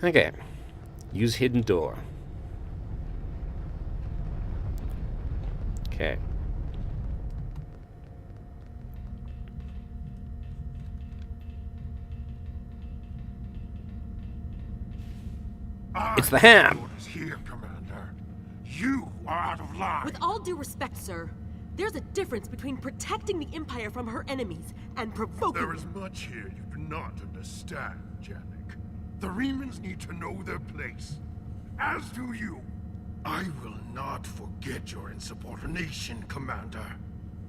Okay. Use hidden door. Okay. It's the ham! Orders here, Commander. You are out of line. With all due respect, sir, there's a difference between protecting the Empire from her enemies and provoking There is much here you do not understand, Janek. The Remans need to know their place. As do you. I will not forget your insubordination, Commander.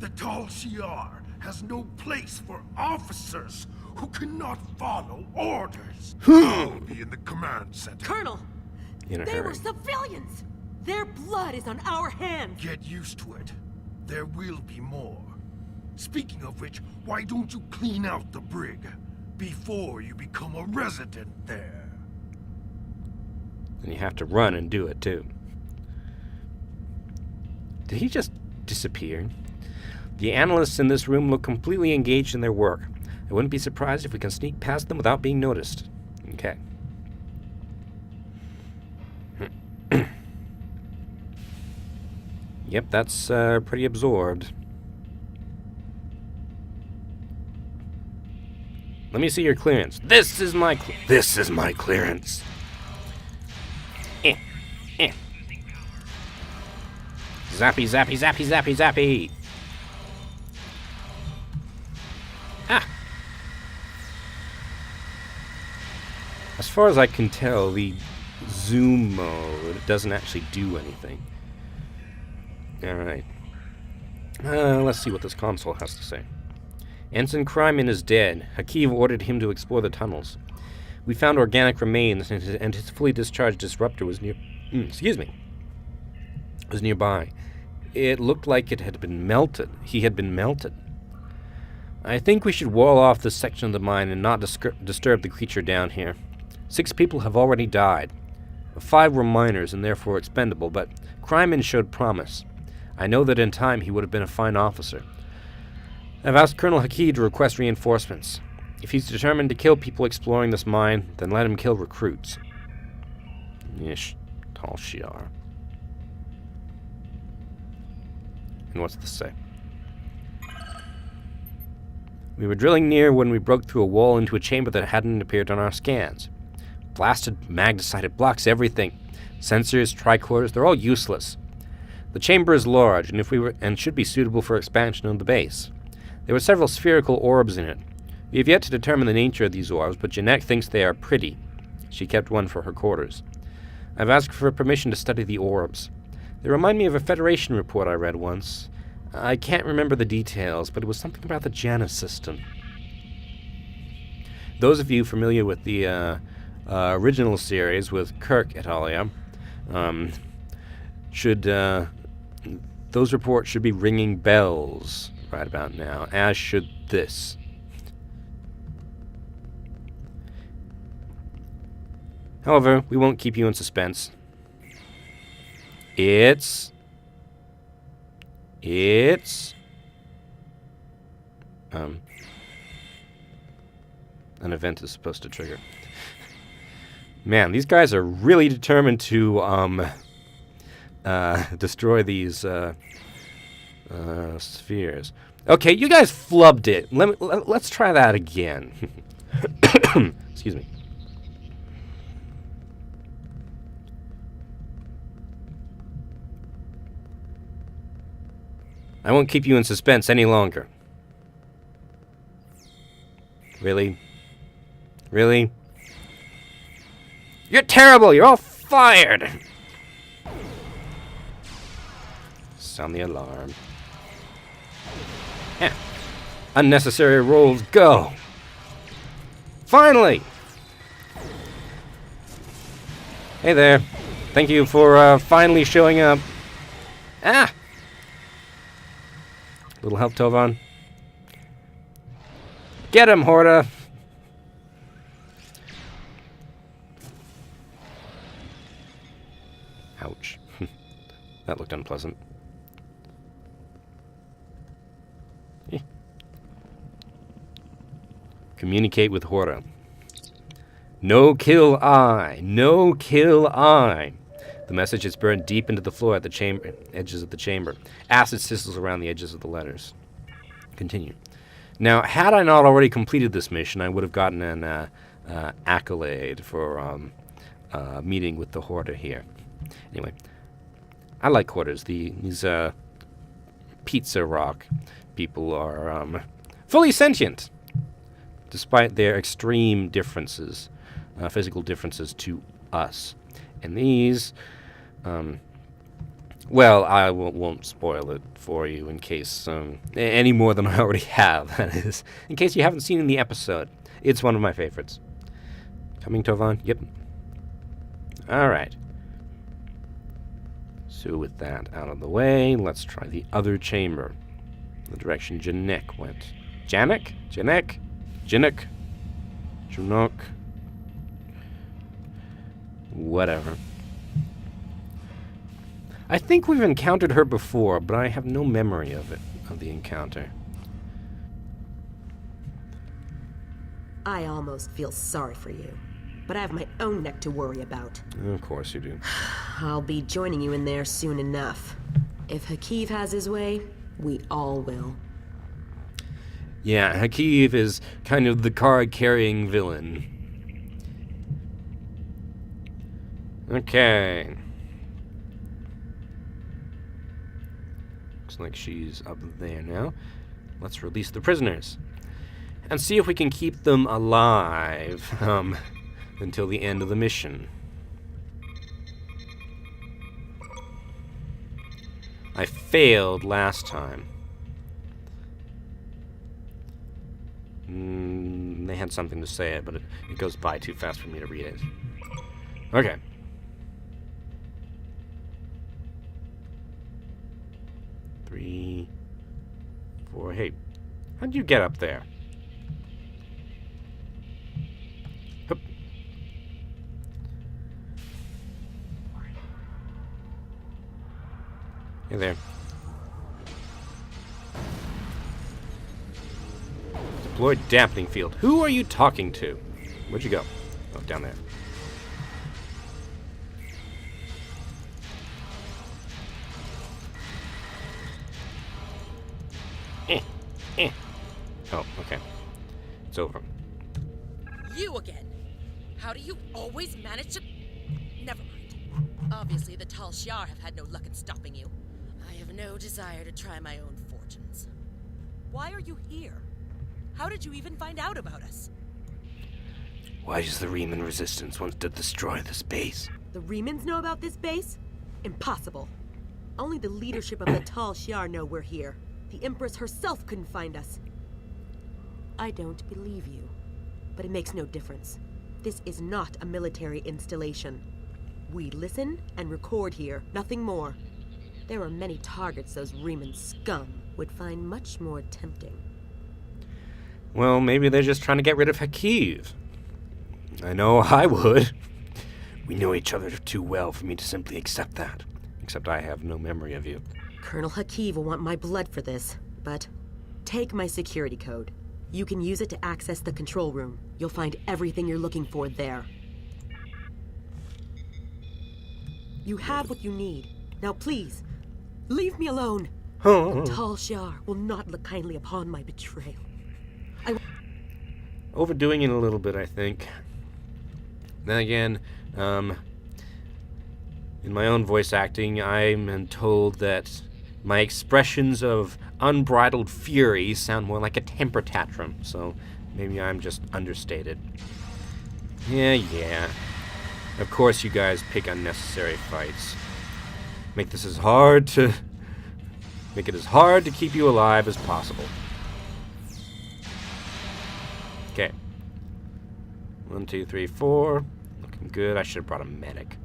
The Tal Shiar has no place for officers who cannot follow orders. I'll be in the command center. Colonel, In a they hurry. were civilians! Their blood is on our hands! Get used to it. There will be more. Speaking of which, why don't you clean out the brig before you become a resident there? And you have to run and do it, too. Did he just disappear? The analysts in this room look completely engaged in their work. I wouldn't be surprised if we can sneak past them without being noticed. Okay. Yep, that's pretty absorbed. Let me see your clearance. This is my clearance. Zappy, zappy, zappy, zappy, zappy. Ah. As far as I can tell, the zoom mode doesn't actually do anything. Alright. Let's see what this console has to say. Ensign Kryman is dead. Hakiv ordered him to explore the tunnels. We found organic remains, and his fully discharged disruptor was was nearby. It looked like it had been melted. He had been melted. I think we should wall off this section of the mine and not disturb the creature down here. 6 people have already died. 5 were minors and therefore expendable, but Kryman showed promise. I know that in time he would have been a fine officer. I've asked Colonel Hakiv to request reinforcements. If he's determined to kill people exploring this mine, then let him kill recruits. Ish. Tal Shiar. And what's this say? We were drilling near when we broke through a wall into a chamber that hadn't appeared on our scans. Blasted magnesite, it blocks everything. Sensors, tricorders, they're all useless. The chamber is large and should be suitable for expansion of the base. There were several spherical orbs in it. We have yet to determine the nature of these orbs, but Jeanette thinks they are pretty. She kept one for her quarters. I've asked for permission to study the orbs. They remind me of a Federation report I read once. I can't remember the details, but it was something about the Janus system. Those of you familiar with the original series with Kirk et al. Those reports should be ringing bells right about now, as should this. However, we won't keep you in suspense. It's an event is supposed to trigger. Man, these guys are really determined to destroy these spheres. Okay, you guys flubbed it. Let's try that again. Excuse me. I won't keep you in suspense any longer. Really? Really? You're terrible! You're all fired! Sound the alarm. Yeah. Unnecessary rolls, go! Finally! Hey there. Thank you for finally showing up. Ah! Little help, Tovan. Get him, Horta! Ouch. That looked unpleasant. Communicate with Horta. No kill I. No kill I. The message is burned deep into the floor at the chamber, edges of the chamber. Acid sizzles around the edges of the letters. Continue. Now, had I not already completed this mission, I would have gotten an accolade for meeting with the Hoarder here. Anyway, I like Hoarders. These Pizza Rock people are fully sentient, despite their extreme differences, physical differences to us. And these, well, I won't spoil it for you in case, any more than I already have, that is, in case you haven't seen the episode. It's one of my favorites. Coming, Tovan? Yep. Alright. So with that out of the way, let's try the other chamber. The direction Janek went. Janek? Janek? Janek? Janok? Whatever. I think we've encountered her before, but I have no memory of it, of the encounter. I almost feel sorry for you, but I have my own neck to worry about. Of course you do. I'll be joining you in there soon enough. If Hakeev has his way, we all will. Yeah, Hakeev is kind of the card-carrying villain. Okay. Looks like she's up there now. Let's release the prisoners. And see if we can keep them alive, until the end of the mission. I failed last time. They had something to say it, but it goes by too fast for me to read it. Okay. Three, four. Hey, how'd you get up there? Hup. Hey there. Deployed dampening field. Who are you talking to? Where'd you go? Oh, down there. Oh, okay. It's over. You again? How do you always manage to... Never mind. Obviously, the Tal Shiar have had no luck in stopping you. I have no desire to try my own fortunes. Why are you here? How did you even find out about us? Why does the Riemann resistance want to destroy this base? The Remans know about this base? Impossible. Only the leadership of the Tal Shiar know we're here. The Empress herself couldn't find us. I don't believe you, but it makes no difference. This is not a military installation. We listen and record here, nothing more. There are many targets those Riemann scum would find much more tempting. Well, maybe they're just trying to get rid of Hakeev. I know I would. We know each other too well for me to simply accept that. Except I have no memory of you. Colonel Hakeev will want my blood for this, but take my security code. You can use it to access the control room. You'll find everything you're looking for there. You have what you need. Now please, leave me alone. The Tal Shiar will not look kindly upon my betrayal. Overdoing it a little bit, I think. Then again, in my own voice acting, I'm told that my expressions of unbridled fury sound more like a temper tantrum, so maybe I'm just understated. Yeah. Of course you guys pick unnecessary fights. Make it as hard to keep you alive as possible. Okay. 1, 2, 3, 4. Looking good. I should have brought a medic.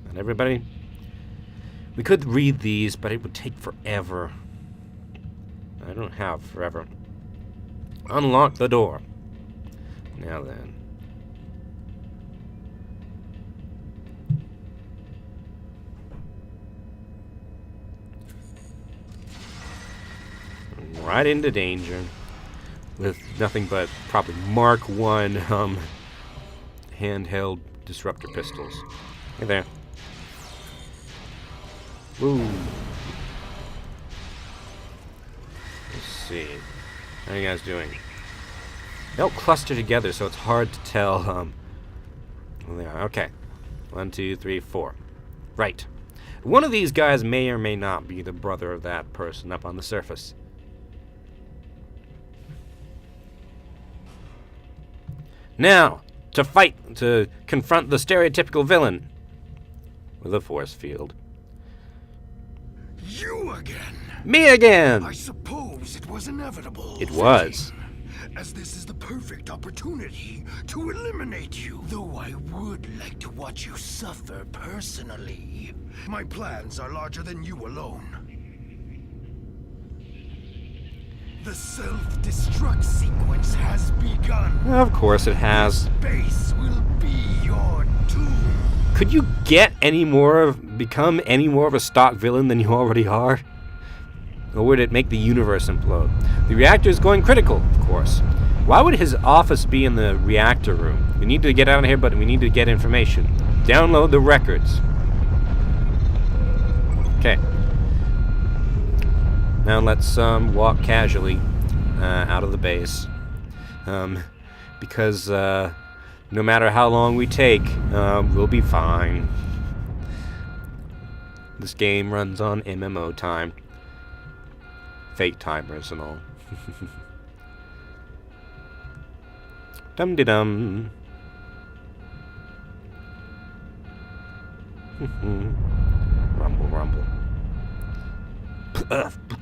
Not everybody. We could read these, but it would take forever. I don't have forever. Unlock the door. Now then. Right into danger. with nothing but probably Mark 1 handheld disruptor pistols. Hey there. Woo. Let's see. How are you guys doing? They all cluster together, so it's hard to tell where they are. Okay. 1, 2, 3, 4. Right. One of these guys may or may not be the brother of that person up on the surface. Now, to confront the stereotypical villain with a force field. You again! Me again! I suppose it was inevitable. It was. As this is the perfect opportunity to eliminate you. Though I would like to watch you suffer personally. My plans are larger than you alone. The self-destruct sequence has begun. Of course it has. Space will be your doom. Could you become any more of a stock villain than you already are? Or would it make the universe implode? The reactor is going critical, of course. Why would his office be in the reactor room? We need to get out of here, but we need to get information. Download the records. Okay. Now let's walk casually out of the base. Because no matter how long we take, we'll be fine. This game runs on MMO time. Fake timers and all. Dum-de-dum. Rumble, rumble.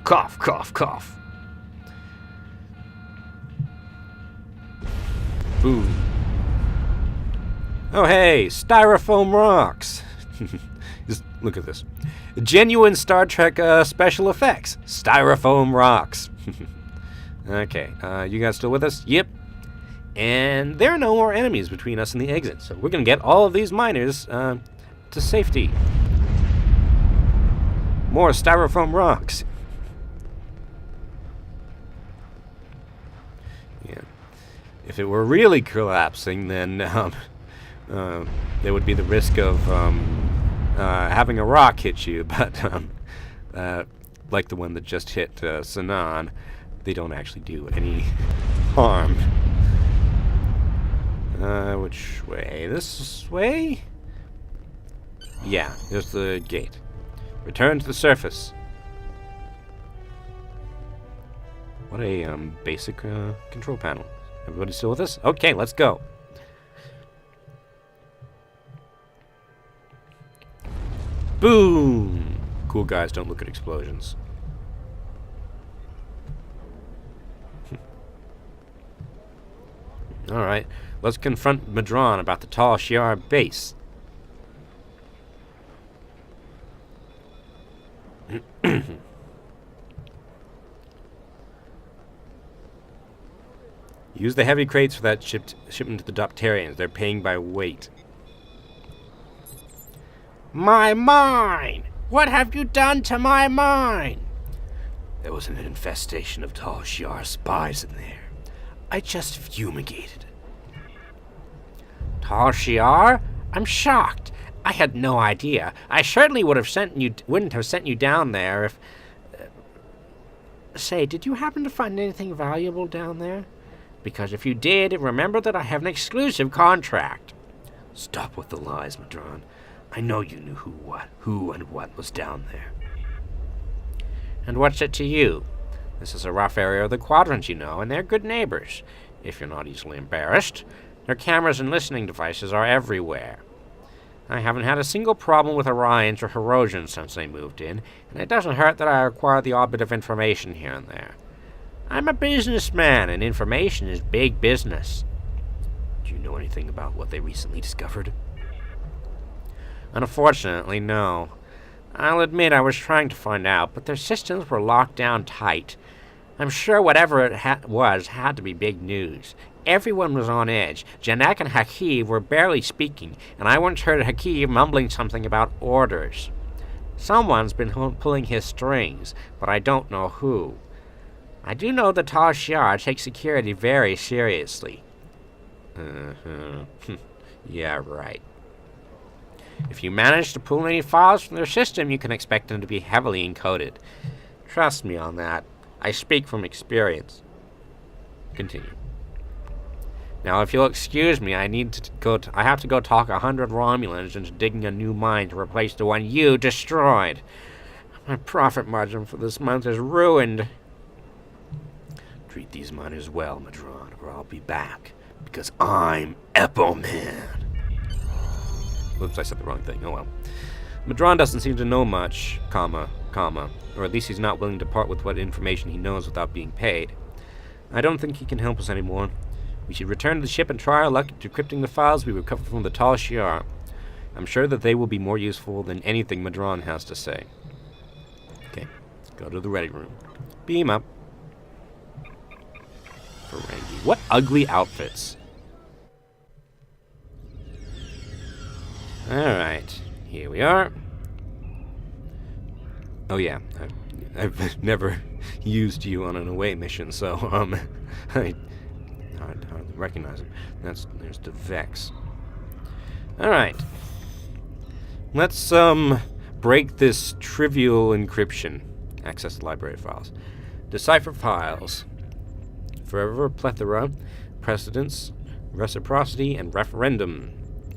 Cough, cough, cough. Boom. Oh, hey, styrofoam rocks. Just look at this. Genuine Star Trek special effects. Styrofoam rocks. Okay, you guys still with us? Yep. And there are no more enemies between us and the exit, so we're going to get all of these miners to safety. More styrofoam rocks. Yeah. If it were really collapsing, then there would be the risk of having a rock hit you, but like the one that just hit Sanan, they don't actually do any harm. Which way? This way? Yeah, there's the gate. Return to the surface. What a basic control panel. Everybody still with us? Okay, let's go. Boom! Cool guys don't look at explosions. Alright, let's confront Madron about the Tal Shiar base. Use the heavy crates for that shipment to the Dopterians. They're paying by weight. My mine! What have you done to my mine? There was an infestation of Tal Shiar spies in there. I just fumigated. Tal Shiar? I'm shocked. I had no idea. I certainly wouldn't have sent you down there if... Say, did you happen to find anything valuable down there? Because if you did, remember that I have an exclusive contract. Stop with the lies, Madron. I know you knew who and what was down there. And what's it to you? This is a rough area of the quadrant, you know, and they're good neighbors, if you're not easily embarrassed. Their cameras and listening devices are everywhere. I haven't had a single problem with Orions or Herosians since they moved in, and it doesn't hurt that I acquire the odd bit of information here and there. I'm a businessman, and information is big business. Do you know anything about what they recently discovered? Unfortunately, no. I'll admit I was trying to find out, but their systems were locked down tight. I'm sure whatever it was had to be big news. Everyone was on edge. Janek and Hakeem were barely speaking, and I once heard Hakeem mumbling something about orders. Someone's been pulling his strings, but I don't know who. I do know the Tal Shiar takes security very seriously. Yeah, right. If you manage to pull any files from their system, you can expect them to be heavily encoded. Trust me on that. I speak from experience. Continue. Now, if you'll excuse me, I have to go talk 100 Romulans into digging a new mine to replace the one you destroyed. My profit margin for this month is ruined. Treat these miners well, Madron, or I'll be back. Because I'm Epoman. Whoops, I said the wrong thing. Oh well. Madron doesn't seem to know much, comma, or at least he's not willing to part with what information he knows without being paid. I don't think he can help us anymore. We should return to the ship and try our luck at decrypting the files we recovered from the Tal Shiar. I'm sure that they will be more useful than anything Madron has to say. Okay, let's go to the ready room. Beam up. Ferengi. What ugly outfits. Alright, here we are. Oh yeah, I've never used you on an away mission, so, I hardly recognize him. There's the Vex. Alright. Let's, break this trivial encryption. Access the library files. Decipher files. Forever plethora, precedence, reciprocity, and referendum.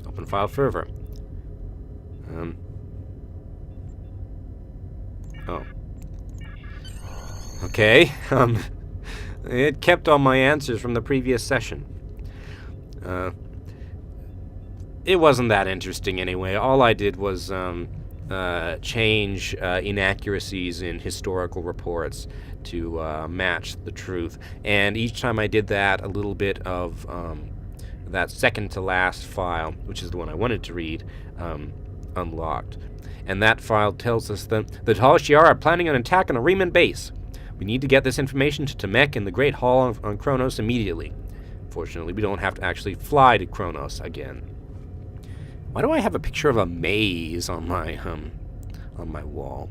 Open file fervor. Oh. Okay, it kept all my answers from the previous session. It wasn't that interesting anyway. All I did was, change inaccuracies in historical reports to match the truth. And each time I did that, a little bit of that second to last file, which is the one I wanted to read, unlocked. And that file tells us that the Tal Shiar are planning an attack on a Riemann base. We need to get this information to Tamek in the Great Hall on Kronos immediately. Fortunately, we don't have to actually fly to Kronos again. Why do I have a picture of a maze on my wall?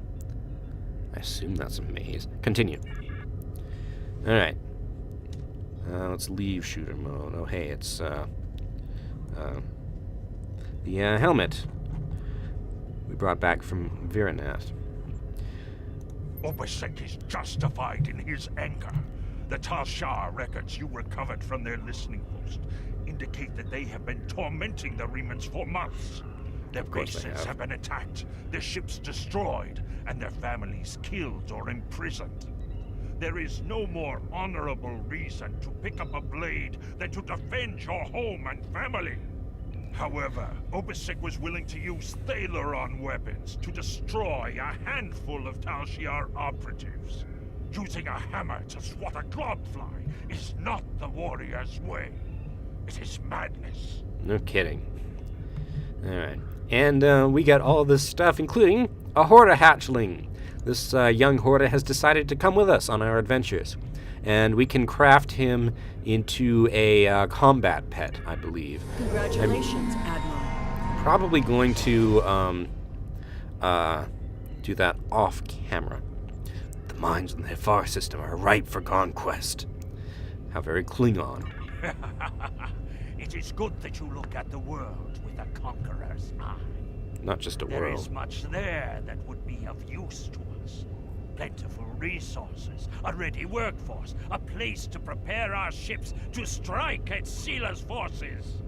I assume that's a maze. Continue. Alright. Let's leave shooter mode. Oh, hey, it's, the helmet we brought back from Viranat. Obasek is justified in his anger. The Tal Shiar records you recovered from their listening post indicate that they have been tormenting the Remans for months. Their bases have been attacked, their ships destroyed, and their families killed or imprisoned. There is no more honorable reason to pick up a blade than to defend your home and family. However, Obasek was willing to use Thaleron weapons to destroy a handful of Tal Shiar operatives. Using a hammer to swat a globfly is not the warrior's way. It is madness. No kidding. Alright. And we got all this stuff, including a Horda hatchling. This young Horda has decided to come with us on our adventures. And we can craft him into a combat pet, I believe. Congratulations, Admiral. Probably going to do that off camera. The mines in the Hifar system are ripe for conquest. How very Klingon. It is good that you look at the world with a conqueror's eye. Not just a There world. is much there that would be of use to us. Plentiful resources, a ready workforce, a place to prepare our ships to strike at Seela's forces.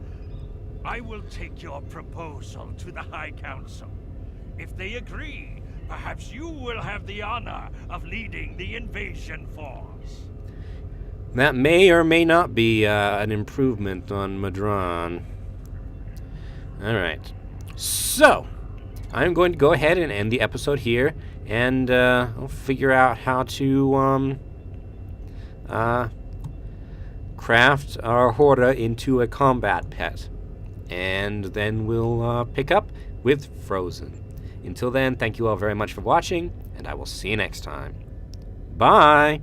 I will take your proposal to the High Council. If they agree, perhaps you will have the honor of leading the invasion force. That may or may not be an improvement on Madron. Alright. So, I'm going to go ahead and end the episode here, and I'll figure out how to craft our Horda into a combat pet. And then we'll pick up with Frozen. Until then, thank you all very much for watching, and I will see you next time. Bye!